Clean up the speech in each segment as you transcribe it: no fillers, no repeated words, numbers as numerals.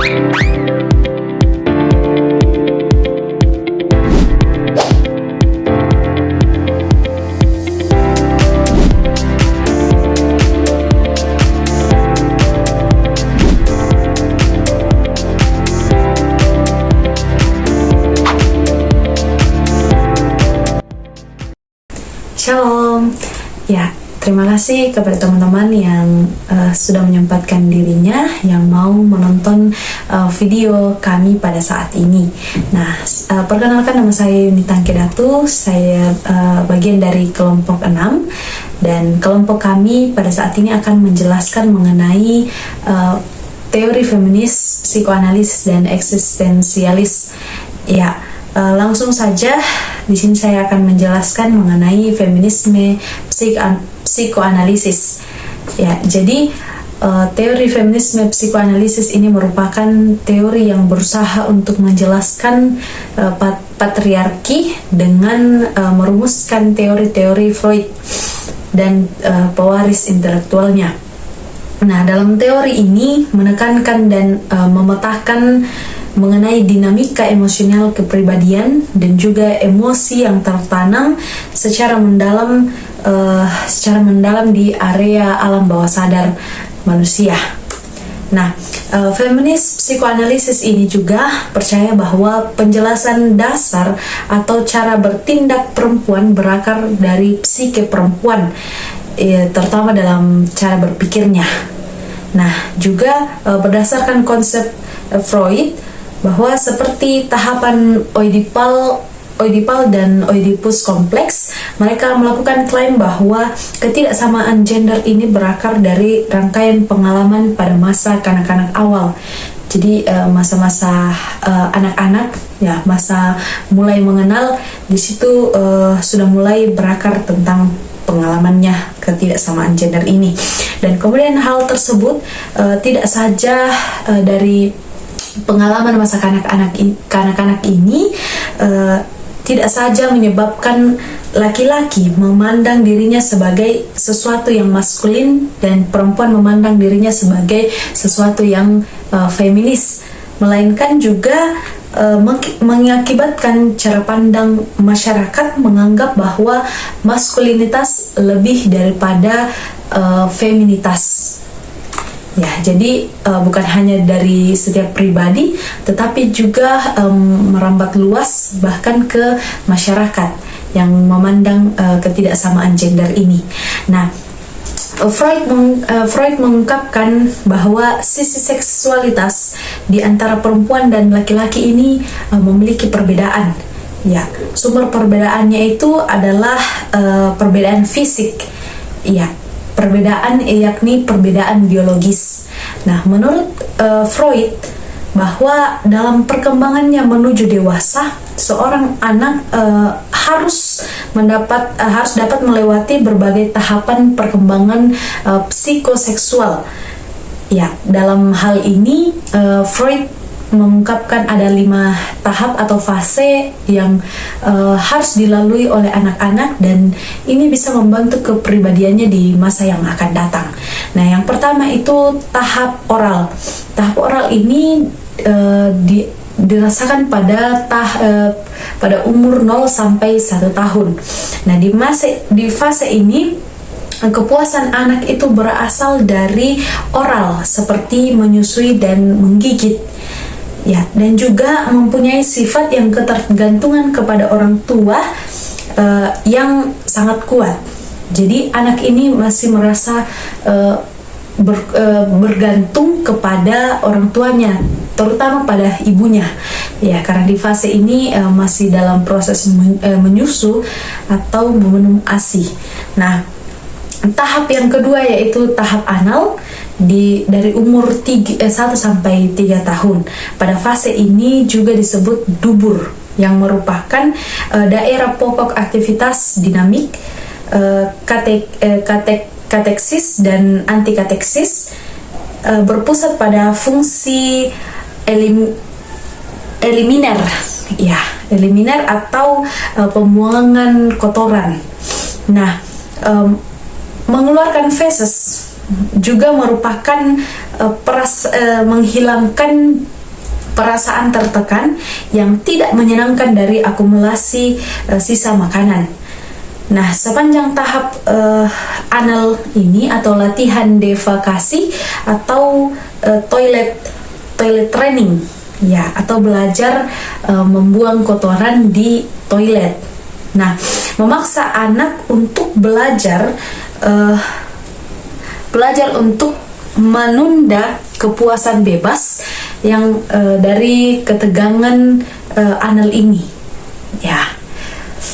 Shalom, ya terima kasih kepada teman-teman yang sudah menyempatkan dirinya yang mau menonton video kami pada saat ini. Nah, perkenalkan, nama saya Yunita Kedatu, saya bagian dari kelompok 6, dan kelompok kami pada saat ini akan menjelaskan mengenai teori feminis, psikoanalisis, dan eksistensialis. Ya, langsung saja. Di sini saya akan menjelaskan mengenai feminisme psikoanalisis. Ya, jadi teori feminisme psikoanalisis ini merupakan teori yang berusaha untuk menjelaskan patriarki dengan merumuskan teori-teori Freud dan pewaris intelektualnya. Nah, dalam teori ini menekankan dan memetakan mengenai dinamika emosional kepribadian dan juga emosi yang tertanam secara mendalam di area alam bawah sadar manusia. Nah, feminis psikoanalisis ini juga percaya bahwa penjelasan dasar atau cara bertindak perempuan berakar dari psike perempuan, terutama dalam cara berpikirnya. Nah, juga berdasarkan konsep Freud, bahwa seperti tahapan Oedipal dan Oedipus kompleks, mereka melakukan klaim bahwa ketidaksamaan gender ini berakar dari rangkaian pengalaman pada masa kanak-kanak awal. Jadi masa-masa anak-anak, ya, masa mulai mengenal, di situ sudah mulai berakar tentang pengalamannya ketidaksamaan gender ini. Dan kemudian hal tersebut tidak saja dari pengalaman masa kanak-kanak ini tidak saja menyebabkan laki-laki memandang dirinya sebagai sesuatu yang maskulin dan perempuan memandang dirinya sebagai sesuatu yang feminis, melainkan juga mengakibatkan cara pandang masyarakat menganggap bahwa maskulinitas lebih daripada feminitas. Ya, jadi bukan hanya dari setiap pribadi, tetapi juga merambat luas bahkan ke masyarakat yang memandang ketidaksamaan gender ini. Nah, Freud mengungkapkan bahwa sisi seksualitas di antara perempuan dan laki-laki ini memiliki perbedaan. Ya, sumber perbedaannya itu adalah perbedaan fisik. Ya, perbedaan yakni perbedaan biologis. Nah, menurut Freud, bahwa dalam perkembangannya menuju dewasa, seorang anak harus dapat melewati berbagai tahapan perkembangan psikoseksual. Ya, dalam hal ini Freud mengungkapkan ada 5 tahap atau fase yang harus dilalui oleh anak-anak, dan ini bisa membantu kepribadiannya di masa yang akan datang. Nah, yang pertama itu tahap oral. Tahap oral ini dirasakan pada umur 0 sampai 1 tahun. Nah, di fase ini kepuasan anak itu berasal dari oral, seperti menyusui dan menggigit. Ya, dan juga mempunyai sifat yang ketergantungan kepada orang tua yang sangat kuat. Jadi anak ini masih merasa bergantung kepada orang tuanya, terutama pada ibunya. Ya, karena di fase ini masih dalam proses menyusu atau meminum ASI. Nah, tahap yang kedua yaitu tahap anal dari umur 1 sampai 3 tahun. Pada fase ini juga disebut dubur, yang merupakan daerah pokok aktivitas dinamik, kateksis dan antikateksis, berpusat pada fungsi eliminer, ya, eliminer atau pembuangan kotoran. Nah, mengeluarkan feses juga merupakan menghilangkan perasaan tertekan yang tidak menyenangkan dari akumulasi sisa makanan. Nah, sepanjang tahap anal ini atau latihan defekasi atau toilet training, ya, atau belajar membuang kotoran di toilet. Nah, memaksa anak untuk belajar untuk menunda kepuasan bebas yang dari ketegangan anal ini, ya.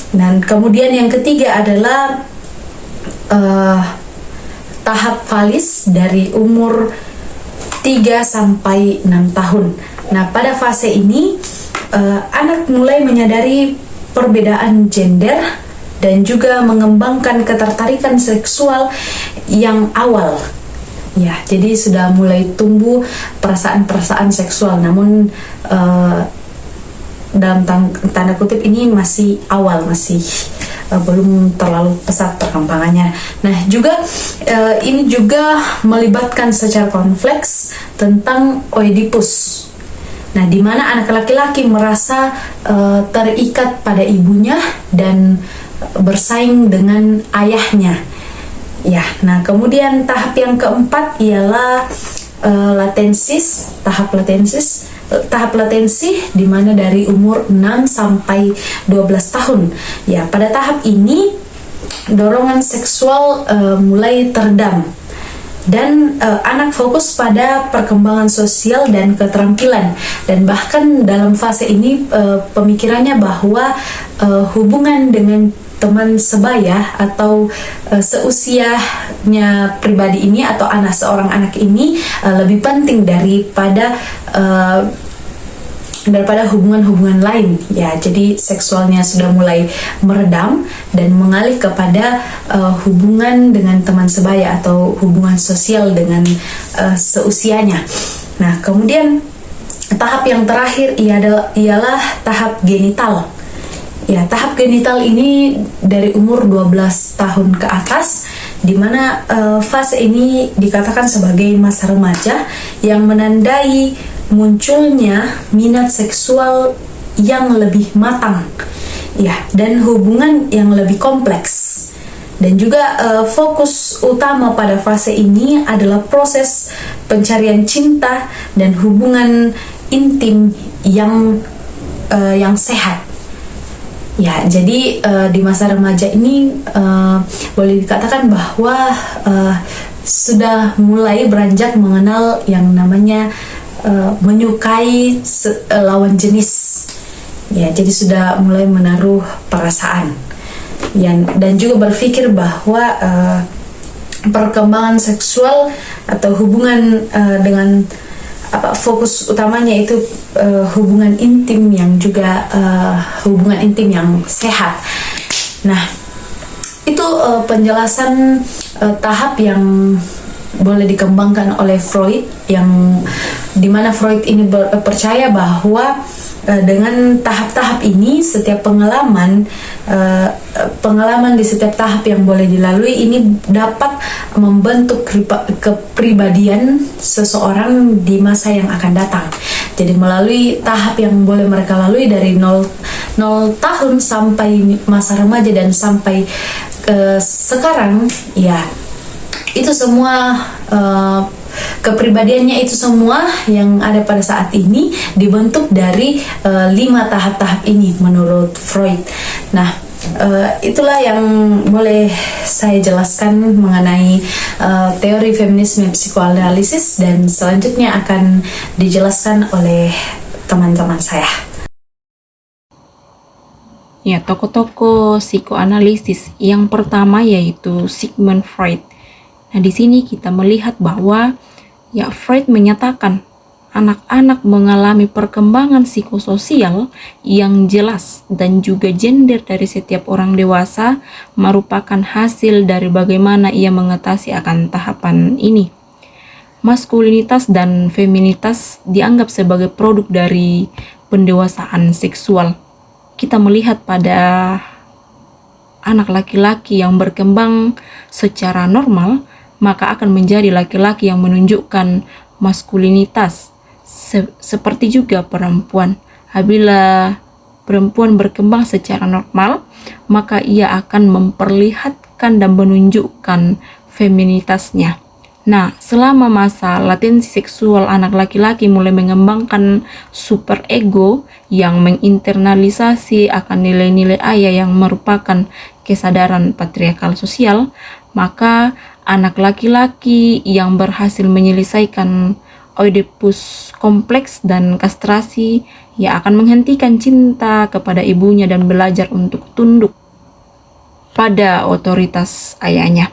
Dan kemudian yang ketiga adalah tahap falis dari umur 3 sampai 6 tahun. Nah, pada fase ini anak mulai menyadari perbedaan gender dan juga mengembangkan ketertarikan seksual yang awal. Ya, jadi sudah mulai tumbuh perasaan-perasaan seksual, namun dalam tanda kutip ini masih awal, masih belum terlalu pesat perkembangannya. Nah, juga ini juga melibatkan secara kompleks tentang Oedipus. Nah, di mana anak laki-laki merasa terikat pada ibunya dan bersaing dengan ayahnya. Ya, nah kemudian tahap yang keempat ialah tahap latensi di mana dari umur 6 sampai 12 tahun. Ya, pada tahap ini dorongan seksual mulai teredam dan anak fokus pada perkembangan sosial dan keterampilan, dan bahkan dalam fase ini pemikirannya bahwa hubungan dengan teman sebaya atau seusianya pribadi ini atau seorang anak ini lebih penting daripada hubungan-hubungan lain, ya. Jadi seksualnya sudah mulai meredam dan mengalih kepada hubungan dengan teman sebaya atau hubungan sosial dengan seusianya. Nah, kemudian tahap yang terakhir ialah tahap genital. Ya, tahap genital ini dari umur 12 tahun ke atas, di mana fase ini dikatakan sebagai masa remaja yang menandai munculnya minat seksual yang lebih matang, ya, dan hubungan yang lebih kompleks. Dan juga fokus utama pada fase ini adalah proses pencarian cinta dan hubungan intim yang sehat. Ya, jadi di masa remaja ini boleh dikatakan bahwa sudah mulai beranjak mengenal yang namanya menyukai lawan jenis. Ya, jadi sudah mulai menaruh perasaan. Ya, dan juga berpikir bahwa perkembangan seksual atau hubungan dengan fokus utamanya itu hubungan intim yang juga hubungan intim yang sehat. Nah, itu penjelasan tahap yang boleh dikembangkan oleh Freud, yang dimana Freud ini percaya bahwa dengan tahap-tahap ini setiap pengalaman di setiap tahap yang boleh dilalui ini dapat membentuk kepribadian seseorang di masa yang akan datang. Jadi melalui tahap yang boleh mereka lalui dari 0 tahun sampai masa remaja dan sampai sekarang, ya, itu semua kepribadiannya itu semua yang ada pada saat ini dibentuk dari 5 tahap-tahap ini menurut Freud. Nah, itulah yang boleh saya jelaskan mengenai teori feminisme psikoanalisis, dan selanjutnya akan dijelaskan oleh teman-teman saya. Ya, tokoh-tokoh psikoanalisis yang pertama yaitu Sigmund Freud. Nah, di sini kita melihat bahwa ya, Freud menyatakan anak-anak mengalami perkembangan psikososial yang jelas, dan juga gender dari setiap orang dewasa merupakan hasil dari bagaimana ia mengatasi akan tahapan ini. Maskulinitas dan feminitas dianggap sebagai produk dari pendewasaan seksual. Kita melihat pada anak laki-laki yang berkembang secara normal, maka akan menjadi laki-laki yang menunjukkan maskulinitas. Seperti juga perempuan. Apabila perempuan berkembang secara normal, maka ia akan memperlihatkan dan menunjukkan feminitasnya. Nah, selama masa latensi seksual, anak laki-laki mulai mengembangkan superego yang menginternalisasi akan nilai-nilai ayah yang merupakan kesadaran patriarkal sosial, maka anak laki-laki yang berhasil menyelesaikan Oedipus kompleks dan kastrasi, ia akan menghentikan cinta kepada ibunya dan belajar untuk tunduk pada otoritas ayahnya.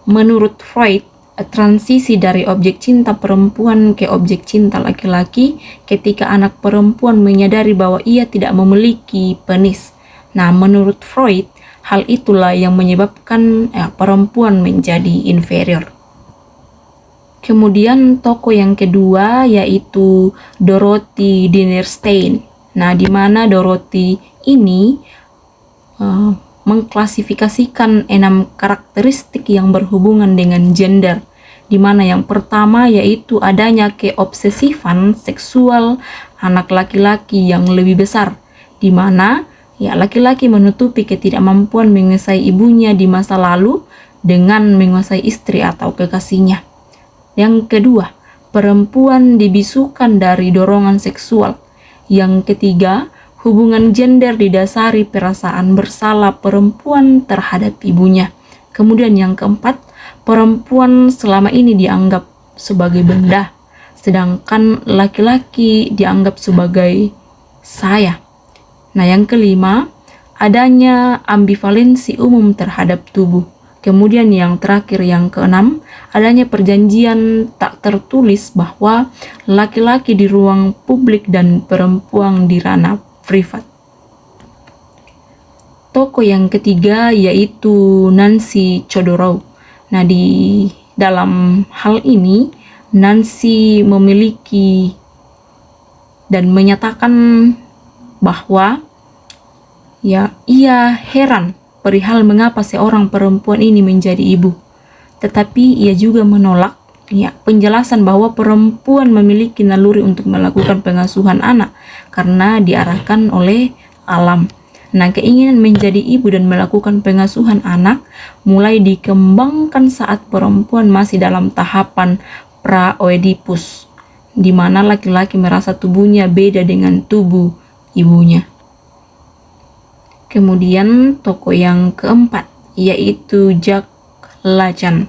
Menurut Freud, transisi dari objek cinta perempuan ke objek cinta laki-laki ketika anak perempuan menyadari bahwa ia tidak memiliki penis. Nah, menurut Freud, hal itulah yang menyebabkan perempuan menjadi inferior. Kemudian tokoh yang kedua yaitu Dorothy Dinnerstein. Nah, di mana Dorothy ini mengklasifikasikan 6 karakteristik yang berhubungan dengan gender, di mana yang pertama yaitu adanya keobsesifan seksual anak laki-laki yang lebih besar, di mana laki-laki menutupi ketidakmampuan menguasai ibunya di masa lalu dengan menguasai istri atau kekasihnya. Yang kedua, perempuan dibisukan dari dorongan seksual. Yang ketiga, hubungan gender didasari perasaan bersalah perempuan terhadap ibunya. Kemudian yang keempat, perempuan selama ini dianggap sebagai benda, sedangkan laki-laki dianggap sebagai saya. Nah, yang kelima, adanya ambivalensi umum terhadap tubuh. Kemudian yang terakhir, yang keenam, adanya perjanjian tak tertulis bahwa laki-laki di ruang publik dan perempuan di ranah privat. Tokoh yang ketiga yaitu Nancy Chodorow. Nah, di dalam hal ini Nancy memiliki dan menyatakan bahwa ia heran perihal mengapa seorang perempuan ini menjadi ibu. Tetapi ia juga menolak penjelasan bahwa perempuan memiliki naluri untuk melakukan pengasuhan anak karena diarahkan oleh alam. Nah, keinginan menjadi ibu dan melakukan pengasuhan anak mulai dikembangkan saat perempuan masih dalam tahapan pra-Oedipus, di mana laki-laki merasa tubuhnya beda dengan tubuh ibunya. Kemudian tokoh yang keempat yaitu Jack Lacan,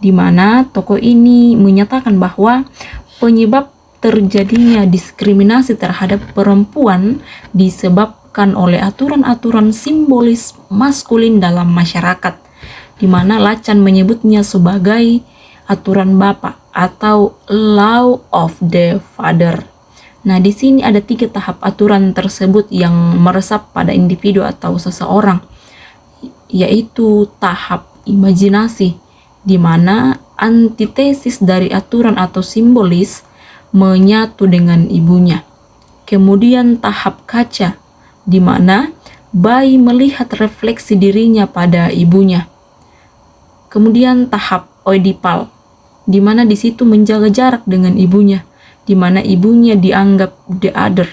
di mana tokoh ini menyatakan bahwa penyebab terjadinya diskriminasi terhadap perempuan disebabkan oleh aturan-aturan simbolis maskulin dalam masyarakat, di mana Lacan menyebutnya sebagai aturan bapak atau law of the father. Nah, di sini ada 3 tahap aturan tersebut yang meresap pada individu atau seseorang, yaitu tahap imajinasi, di mana antitesis dari aturan atau simbolis menyatu dengan ibunya. Kemudian tahap kaca, di mana bayi melihat refleksi dirinya pada ibunya. Kemudian tahap oedipal, di mana di situ menjaga jarak dengan ibunya, di mana ibunya dianggap the other.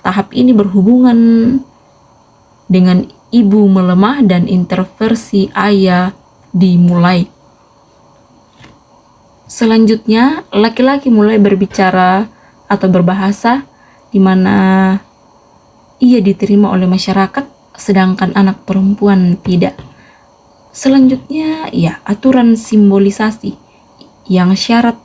Tahap ini berhubungan dengan ibu melemah dan interversi ayah dimulai. Selanjutnya, laki-laki mulai berbicara atau berbahasa, di mana ia diterima oleh masyarakat, sedangkan anak perempuan tidak. Selanjutnya, aturan simbolisasi yang syarat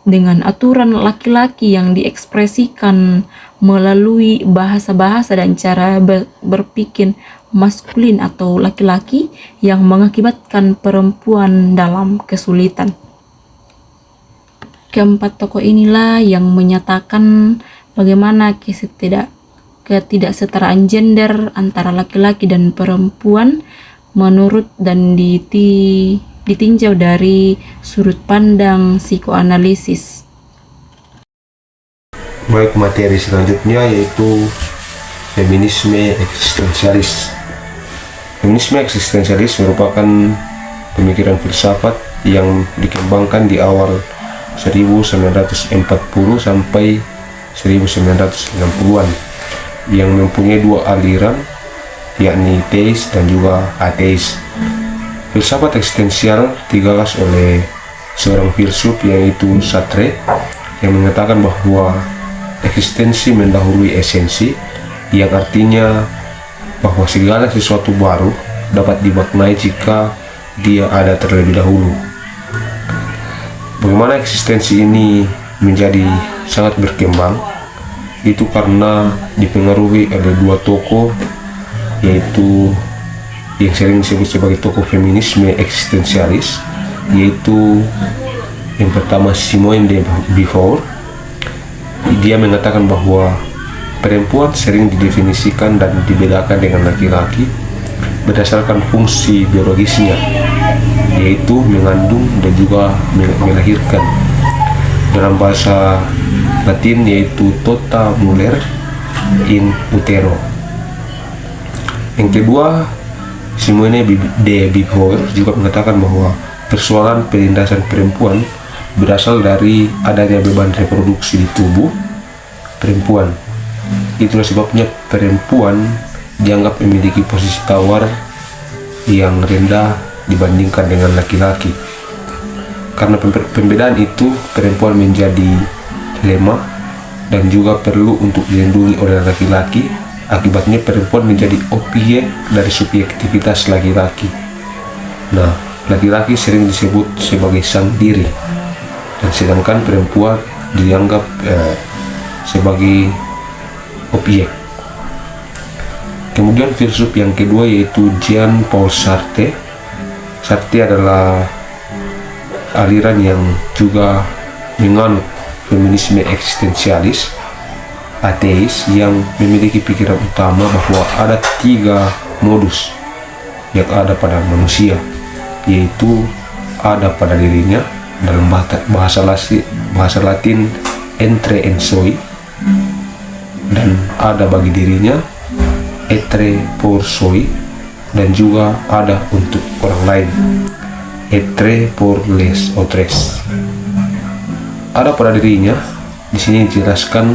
dengan aturan laki-laki yang diekspresikan melalui bahasa-bahasa dan cara berpikir maskulin atau laki-laki yang mengakibatkan perempuan dalam kesulitan. Keempat tokoh inilah yang menyatakan bagaimana ketidaksetaraan gender antara laki-laki dan perempuan menurut dan ditinjau dari sudut pandang psikoanalisis. Baik, materi selanjutnya yaitu feminisme eksistensialis. Feminisme eksistensialis merupakan pemikiran filsafat yang dikembangkan di awal 1940 sampai 1960-an yang mempunyai dua aliran, yakni teis dan juga ateis. Filsafat eksistensial digagas oleh seorang filsuf yaitu Sartre yang mengatakan bahwa eksistensi mendahului esensi, yang artinya bahwa segala sesuatu baru dapat dimaknai jika dia ada terlebih dahulu. Bagaimana eksistensi ini menjadi sangat berkembang? Itu karena dipengaruhi oleh dua tokoh, yaitu yang sering disebut sebagai tokoh feminisme eksistensialis, yaitu yang pertama Simone de Beauvoir. Dia mengatakan bahwa perempuan sering didefinisikan dan dibedakan dengan laki-laki berdasarkan fungsi biologisnya, yaitu mengandung dan juga melahirkan. Dalam bahasa Latin yaitu tota muler in utero. Yang kedua, Simone de Beauvoir juga mengatakan bahwa persoalan penindasan perempuan berasal dari adanya beban reproduksi di tubuh perempuan. Itulah sebabnya perempuan dianggap memiliki posisi tawar yang rendah dibandingkan dengan laki-laki. Karena pembedaan itu, perempuan menjadi lemah dan juga perlu untuk dilindungi oleh laki-laki. Akibatnya perempuan menjadi objek dari subjektivitas laki-laki. Nah, laki-laki sering disebut sebagai sang diri, dan sedangkan perempuan dianggap sebagai objek. Kemudian filsuf yang kedua yaitu Jean-Paul Sartre. Sartre adalah aliran yang juga menganut feminisme eksistensialis ateis yang memiliki pikiran utama bahwa ada 3 modus yang ada pada manusia, yaitu ada pada dirinya, dalam bahasa Latin entre en soi, dan ada bagi dirinya etre pour soi, dan juga ada untuk orang lain etre pour les autres. Ada pada dirinya di sini dijelaskan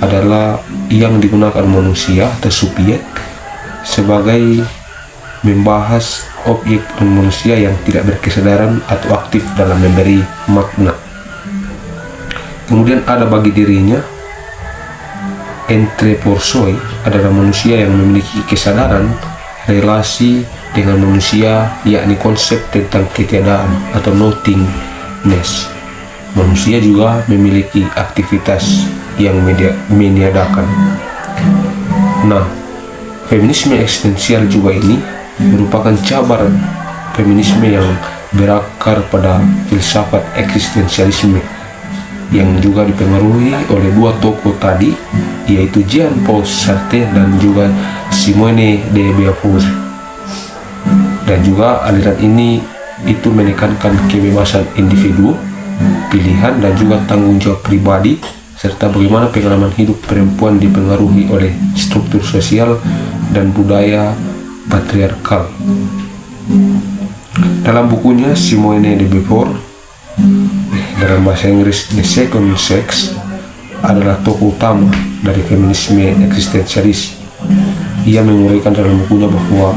adalah yang digunakan manusia atau subjek sebagai membahas objek dan manusia yang tidak berkesadaran atau aktif dalam memberi makna. Kemudian ada bagi dirinya entre pour soi, adalah manusia yang memiliki kesadaran relasi dengan manusia, yakni konsep tentang ketiadaan atau nothingness. Manusia juga memiliki aktivitas yang meniadakan. Nah, feminisme eksistensial juga ini merupakan cabang feminisme yang berakar pada filsafat eksistensialisme yang juga dipengaruhi oleh dua tokoh tadi, yaitu Jean-Paul Sartre dan juga Simone de Beauvoir. Dan juga aliran ini itu menekankan kebebasan individu, pilihan dan juga tanggung jawab pribadi, serta bagaimana pengalaman hidup perempuan dipengaruhi oleh struktur sosial dan budaya patriarkal. Dalam bukunya Simone de Beauvoir, dalam bahasa Inggris The Second Sex, adalah tokoh utama dari feminisme eksistensialis. Ia menguraikan dalam bukunya bahwa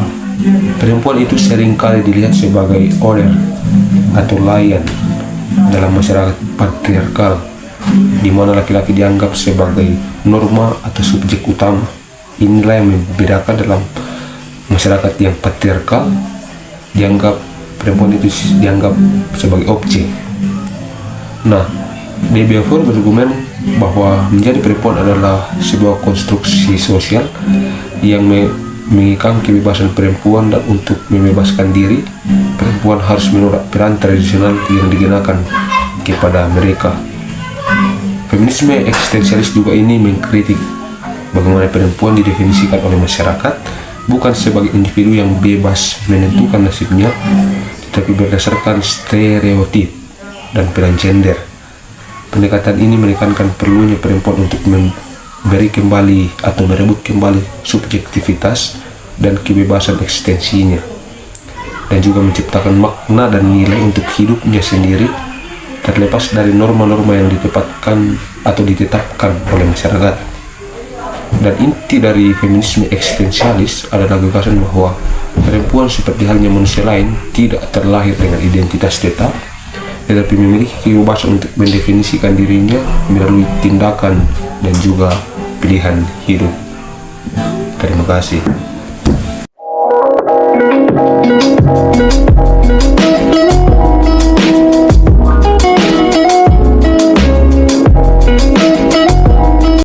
perempuan itu seringkali dilihat sebagai order atau layan dalam masyarakat patriarkal, di mana laki-laki dianggap sebagai norma atau subjek utama. Inilah yang membedakan dalam masyarakat yang patriarkal, dianggap perempuan itu dianggap sebagai objek. Nah, de Beauvoir berargumen bahwa menjadi perempuan adalah sebuah konstruksi sosial yang mengekang kebebasan perempuan, dan untuk membebaskan diri, perempuan harus menolak peran tradisional yang dikenakan kepada mereka. Feminisme eksistensialis juga ini mengkritik bagaimana perempuan didefinisikan oleh masyarakat bukan sebagai individu yang bebas menentukan nasibnya, tetapi berdasarkan stereotip dan peran gender. Pendekatan ini menekankan perlunya perempuan untuk memberi kembali atau merebut kembali subjektivitas dan kebebasan eksistensinya, dan juga menciptakan makna dan nilai untuk hidupnya sendiri terlepas dari norma-norma yang ditetapkan oleh masyarakat. Dan inti dari feminisme eksistensialis adalah gagasan bahwa perempuan seperti halnya manusia lain tidak terlahir dengan identitas tetap, tetapi memiliki kebebasan untuk mendefinisikan dirinya melalui tindakan dan juga pilihan hidup. Terima kasih.